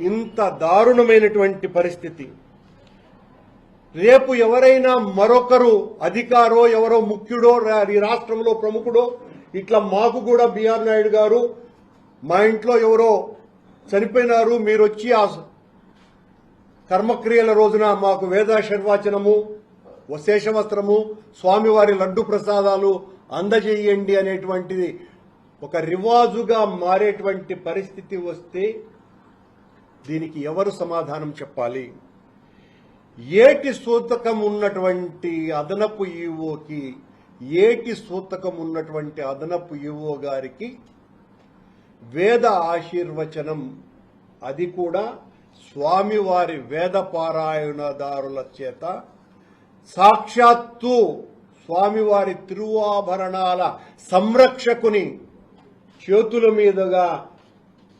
ఇంత దారుణమైనటువంటి పరిస్థితి. రేపు ఎవరైనా మరొకరు అధికారో ఎవరో ముఖ్యుడో ఈ రాష్ట్రంలో ప్రముఖుడో ఇట్లా మాకు కూడా బిఆర్ నాయుడు గారు మా ఇంట్లో ఎవరో చనిపోయినారు, మీరు వచ్చి ఆ కర్మక్రియల రోజున మాకు వేదాశీర్వచనము శేషవస్త్రము స్వామివారి లడ్డు ప్రసాదాలు అందజేయండి అనేటువంటిది ఒక రివాజుగా మారేటువంటి పరిస్థితి వస్తే దీనికి ఎవరు సమాధానం చెప్పాలి? ఏటి సూతకం ఉన్నటువంటి అదనపు ఈవోకి, ఏటి సూతకం ఉన్నటువంటి అదనపు ఈవో గారికి వేద ఆశీర్వచనం, అది కూడా స్వామివారి వేద పారాయణదారుల చేత సాక్షాత్తు స్వామివారి తిరువాభరణాల సంరక్షకుని చేతుల మీదుగా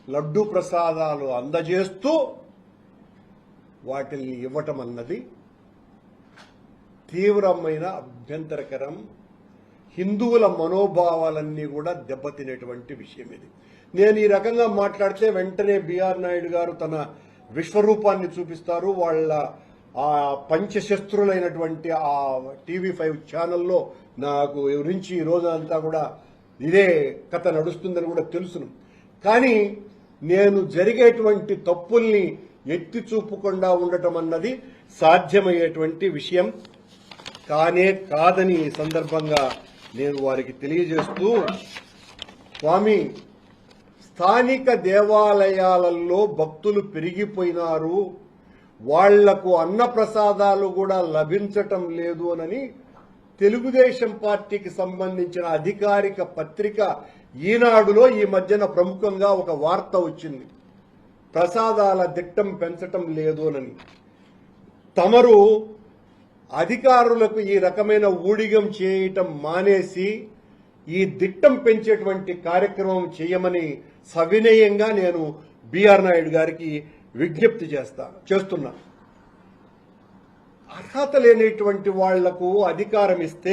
లడ్డు ప్రసాదాలు అందజేస్తూ వాటిని ఇవ్వటం అన్నది తీవ్రమైన అభ్యంతరకరం. హిందువుల మనోభావాలన్నీ కూడా దెబ్బతినేటువంటి విషయం ఇది. నేను ఈ రకంగా మాట్లాడితే వెంటనే బిఆర్ నాయుడు గారు తన విశ్వరూపాన్ని చూపిస్తారు. వాళ్ళ ఆ పంచశస్త్రులైనటువంటి ఆ TV5 ఛానల్లో నాకు గురించి ఈ రోజంతా కూడా ఇదే కథ నడుస్తుందని కూడా తెలుసును. కానీ నేను జరిగేటువంటి తప్పుల్ని ఎత్తి చూపకుండా ఉండటం అన్నది సాధ్యమయ్యేటువంటి విషయం కానే కాదని ఈ సందర్భంగా నేను వారికి తెలియజేస్తూ, స్వామి, స్థానిక దేవాలయాలలో భక్తులు పెరిగిపోయినారు, వాళ్లకు అన్నప్రసాదాలు కూడా లభించటం లేదు అని తెలుగుదేశం పార్టీకి సంబంధించిన అధికారిక పత్రిక ఈనాడులో ఈ మధ్యన ప్రముఖంగా ఒక వార్త వచ్చింది. ప్రసాదాల దిట్టం పెంచటం లేదు అని. తమరు అధికారులకు ఈ రకమైన ఊడిగం చేయటం మానేసి ఈ దిట్టం పెంచేటువంటి కార్యక్రమం చేయమని సవినయంగా నేను బిఆర్ నాయుడు గారికి విజ్ఞప్తి చేస్తున్నా. అర్హత లేనిటువంటి వాళ్లకు అధికారం ఇస్తే